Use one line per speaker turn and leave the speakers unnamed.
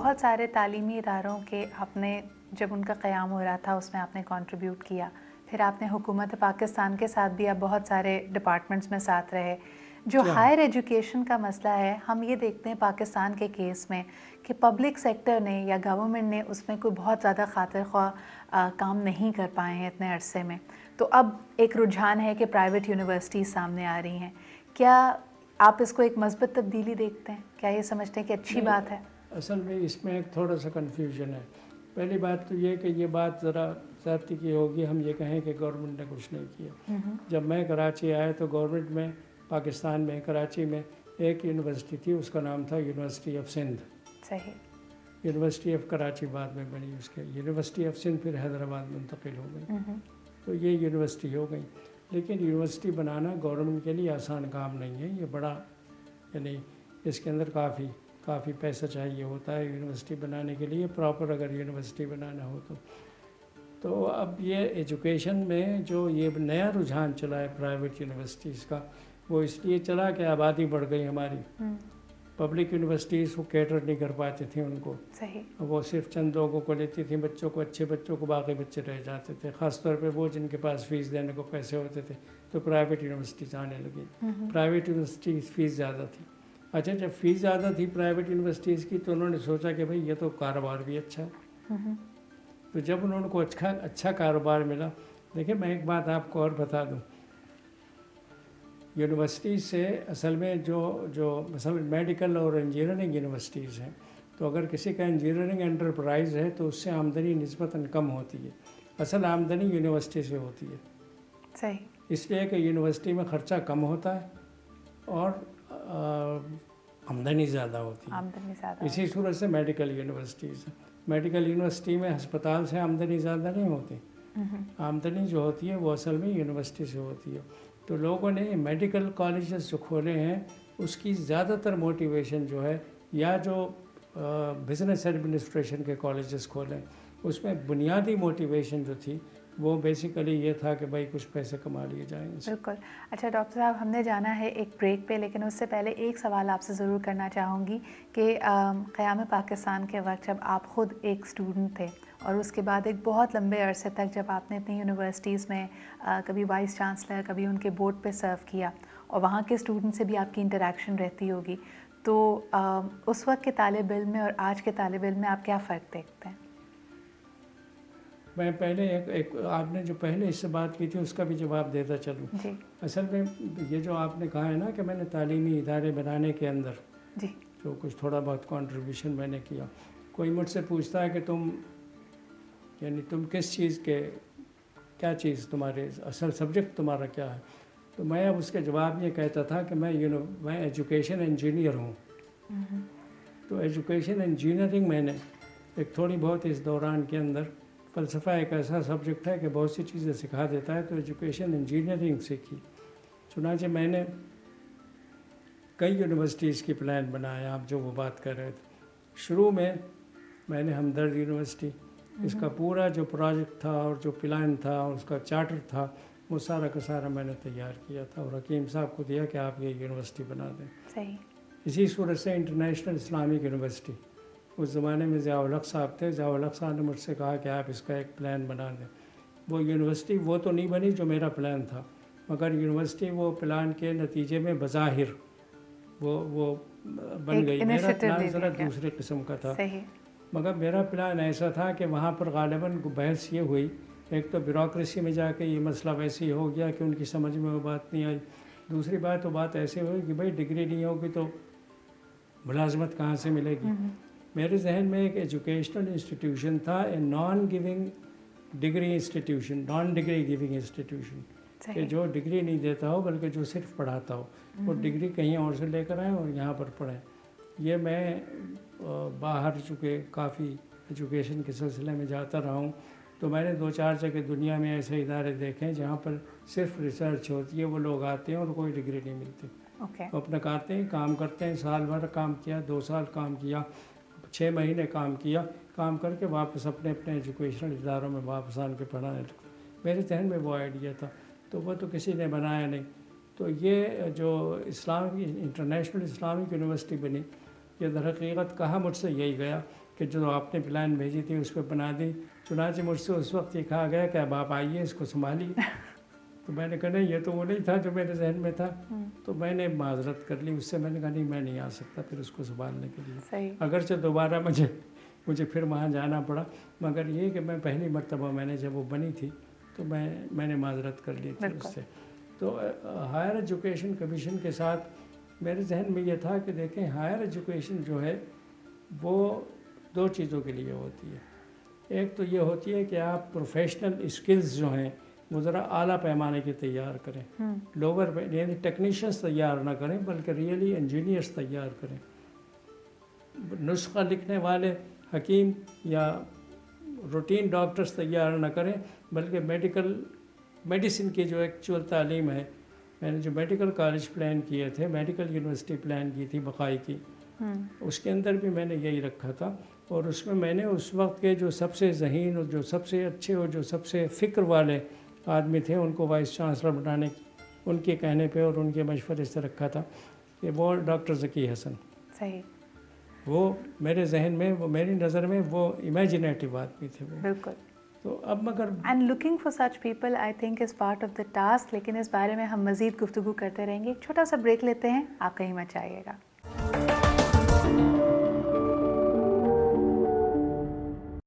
بہت سارے تعلیمی اداروں کے آپ نے جب ان کا قیام ہو رہا تھا اس میں آپ نے کنٹریبیوٹ کیا، پھر آپ نے حکومت پاکستان کے ساتھ بھی آپ بہت سارے ڈپارٹمنٹس میں ساتھ رہے. جو ہائر ایجوکیشن کا مسئلہ ہے ہم یہ دیکھتے ہیں پاکستان کے کیس میں کہ پبلک سیکٹر نے یا گورنمنٹ نے اس میں کوئی بہت زیادہ خاطر خواہ کام نہیں کر پائے ہیں اتنے عرصے میں. تو اب ایک رجحان ہے کہ پرائیویٹ یونیورسٹیز سامنے آ رہی ہیں. کیا آپ اس کو ایک مثبت تبدیلی دیکھتے ہیں؟ کیا یہ سمجھتے ہیں کہ اچھی بات ہے؟
اصل میں اس میں ایک تھوڑا سا کنفیوژن ہے. پہلی بات تو یہ کہ یہ بات ذرا زیادتی کی ہوگی ہم یہ کہیں کہ گورنمنٹ نے کچھ نہیں کیا. جب میں کراچی آیا تو گورنمنٹ میں پاکستان میں کراچی میں ایک یونیورسٹی تھی، اس کا نام تھا یونیورسٹی آف سندھ.
صحیح.
یونیورسٹی آف کراچی بعد میں بنی، اس کے یونیورسٹی آف سندھ پھر حیدرآباد منتقل ہو گئی. تو یہ یونیورسٹی ہو گئی. لیکن یونیورسٹی بنانا گورنمنٹ کے لیے آسان کام نہیں ہے. یہ بڑا یعنی اس کے اندر کافی پیسہ چاہیے ہوتا ہے یونیورسٹی بنانے کے لیے، پراپر اگر یونیورسٹی بنانا ہو تو اب یہ ایجوکیشن میں جو یہ نیا رجحان چلا ہے پرائیویٹ یونیورسٹیز کا، وہ اس لیے چلا کہ آبادی بڑھ گئی ہماری. پبلک یونیورسٹیز وہ کیٹر نہیں کر پاتی تھیں ان کو.
صحیح.
وہ صرف چند لوگوں کو لیتی تھیں، بچوں کو، اچھے بچوں کو، باقی بچے رہ جاتے تھے، خاص طور پہ وہ جن کے پاس فیس دینے کو پیسے ہوتے تھے. تو پرائیویٹ یونیورسٹیز آنے لگی. پرائیویٹ یونیورسٹیز فیس زیادہ تھی. اچھا، جب فیس زیادہ تھی پرائیویٹ یونیورسٹیز کی تو انہوں نے سوچا کہ بھائی یہ تو کاروبار بھی اچھا ہے. تو جب انہوں کو اچھا کاروبار ملا، دیکھیں میں ایک بات آپ کو اور بتا دوں، یونیورسٹیز سے اصل میں جو مثلا میڈیکل اور انجینئرنگ یونیورسٹیز ہیں، تو اگر کسی کا انجینئرنگ انٹرپرائز ہے تو اس سے آمدنی نسبتاً کم ہوتی ہے. اصل آمدنی یونیورسٹی سے ہوتی ہے.
صحیح.
اس لیے کہ یونیورسٹی میں خرچہ کم ہوتا ہے اور آمدنی زیادہ ہوتی ہے. اسی صورت سے میڈیکل یونیورسٹی میں ہسپتال سے آمدنی زیادہ نہیں ہوتی. آمدنی جو ہوتی ہے وہ اصل میں یونیورسٹی سے ہوتی ہے. تو لوگوں نے میڈیکل کالجز جو کھولے ہیں اس کی زیادہ تر موٹیویشن جو ہے، یا جو بزنس ایڈمنسٹریشن کے کالجز کھولیں اس میں بنیادی موٹیویشن جو تھی وہ بیسیکلی یہ تھا کہ بھائی کچھ پیسے کما لیے جائیں.
بالکل. اچھا ڈاکٹر صاحب، ہم نے جانا ہے ایک بریک پہ، لیکن اس سے پہلے ایک سوال آپ سے ضرور کرنا چاہوں گی کہ قیام پاکستان کے وقت جب آپ خود ایک اسٹوڈنٹ تھے اور اس کے بعد ایک بہت لمبے عرصے تک جب آپ نے اپنی یونیورسٹیز میں کبھی وائس چانسلر، کبھی ان کے بورڈ پہ سرو کیا اور وہاں کے اسٹوڈنٹ سے بھی آپ کی انٹریکشن رہتی ہوگی، تو اس وقت کے طالب علم میں اور آج کے طالب علم میں آپ کیا فرق دیکھتے ہیں؟
میں پہلے ایک آپ نے جو پہلے اس سے بات کی تھی اس کا بھی جواب دیتا چلوں.
جی.
اصل میں یہ جو آپ نے کہا ہے نا کہ میں نے تعلیمی ادارے بنانے کے اندر
جی
جو کچھ تھوڑا بہت کنٹریبیوشن میں نے کیا، کوئی مجھ سے پوچھتا ہے کہ تم کس چیز کے، کیا چیز تمہارے اصل سبجیکٹ تمہارا کیا ہے، تو میں اب اس کے جواب یہ کہتا تھا کہ میں ایجوکیشن انجینئر ہوں. تو ایجوکیشن انجینئرنگ میں نے ایک تھوڑی بہت اس دوران کے اندر، فلسفہ ایک ایسا سبجیکٹ ہے کہ بہت سی چیزیں سکھا دیتا ہے، تو ایجوکیشن انجینئرنگ سیکھی. چنانچہ میں نے کئی یونیورسٹیز کی پلان بنایا. آپ جو وہ بات کر رہے تھے، شروع میں نے ہمدرد یونیورسٹی، اس کا پورا جو پروجیکٹ تھا اور جو پلان تھا اور اس کا چارٹر تھا وہ سارا کا سارا میں نے تیار کیا تھا اور حکیم صاحب کو دیا کہ آپ یہ یونیورسٹی بنا دیں.
صحیح.
اسی صورت سے انٹرنیشنل اسلامک یونیورسٹی، اس زمانے میں ضیاء الحق صاحب تھے، ضیاء الحق صاحب نے مجھ سے کہا کہ آپ اس کا ایک پلان بنا دیں. وہ یونیورسٹی وہ تو نہیں بنی جو میرا پلان تھا، مگر یونیورسٹی وہ پلان کے نتیجے میں بظاہر وہ بن گئی. میرا پلان ذرا دوسرے قسم کا تھا.
صحیح.
مگر میرا پلان ایسا تھا کہ وہاں پر غالباً بحث یہ ہوئی، ایک تو بیوروکریسی میں جا کے یہ مسئلہ ویسے ہی ہو گیا کہ ان کی سمجھ میں وہ بات نہیں آئی. دوسری بات وہ بات ایسے ہوئی کہ بھائی ڈگری نہیں ہوگی تو ملازمت کہاں سے ملے گی. میرے ذہن میں ایک ایجوکیشنل انسٹیٹیوشن تھا، اے نان ڈگری گیونگ انسٹیٹیوشن، کہ جو ڈگری نہیں دیتا ہو بلکہ جو صرف پڑھاتا ہو، وہ ڈگری کہیں اور سے لے کر آئیں اور یہاں پر پڑھیں. یہ میں باہر چونکہ کافی ایجوکیشن کے سلسلے میں جاتا رہا ہوں، تو میں نے 2-4 جگہ دنیا میں ایسے ادارے دیکھے جہاں پر صرف ریسرچ ہوتی ہے. وہ لوگ آتے ہیں اور کوئی ڈگری نہیں ملتی. وہ اپنا کرتے ہیں، کام کرتے ہیں، سال بھر کام کیا، 2 سال کام کیا، 6 مہینے کام کیا، کام کر کے واپس اپنے ایجوکیشنل اداروں میں واپس آن کے پڑھانے لگے. میرے ذہن میں وہ آئیڈیا تھا، تو وہ تو کسی نے بنایا نہیں. تو یہ جو انٹرنیشنل اسلامک یونیورسٹی بنی، یہ در حقیقت کہا مجھ سے یہی گیا کہ جو آپ نے پلان بھیجی تھی اس پہ بنا دی. چنانچہ مجھ سے اس وقت یہ کہا گیا کہ اب آپ آئیے اس کو سنبھالیے. تو میں نے کہا نہیں یہ تو وہ نہیں تھا جو میرے ذہن میں تھا. تو میں نے معذرت کر لی اس سے. میں نے کہا نہیں میں نہیں آ سکتا پھر اس کو سنبھالنے کے لیے. اگرچہ دوبارہ مجھے پھر وہاں جانا پڑا، مگر یہ کہ میں پہلی مرتبہ میں نے جب وہ بنی تھی تو میں نے معذرت کر لی تھی اس سے. تو ہائر ایجوکیشن کمیشن کے ساتھ میرے ذہن میں یہ تھا کہ دیکھیں ہائر ایجوکیشن جو ہے وہ 2 چیزوں کے لیے ہوتی ہے. ایک تو یہ ہوتی ہے کہ آپ پروفیشنل اسکلز جو ہیں وہ ذرا اعلیٰ پیمانے کے تیار کریں. لوور یعنی ٹیکنیشینس تیار نہ کریں بلکہ ریئلی انجینئرس تیار کریں. نسخہ لکھنے والے حکیم یا روٹین ڈاکٹرز تیار نہ کریں بلکہ میڈیسن کی جو ایکچوئل تعلیم ہے. میں نے جو میڈیکل کالج پلان کیے تھے، میڈیکل یونیورسٹی پلان کی تھی بقائی کی، اس کے اندر بھی میں نے یہی رکھا تھا. اور اس میں نے اس وقت کے جو سب سے ذہین اور جو سب سے اچھے اور جو سب سے فکر والے آدمی تھے ان کو وائس چانسلر بنانے ان کے کہنے پہ اور ان کے مشورے سے رکھا تھا کہ وہ ڈاکٹر ذکی حسن.
صحیح.
وہ میرے ذہن میں، وہ میری نظر میں وہ امیجنیٹو آدمی تھے وہ.
بالکل.
تو اب مگر
and looking for such people I think is part of the task. لیکن اس بارے میں ہم مزید گفتگو کرتے رہیں گے. ایک چھوٹا سا بریک لیتے ہیں، آپ کہیں مت جائیے گا.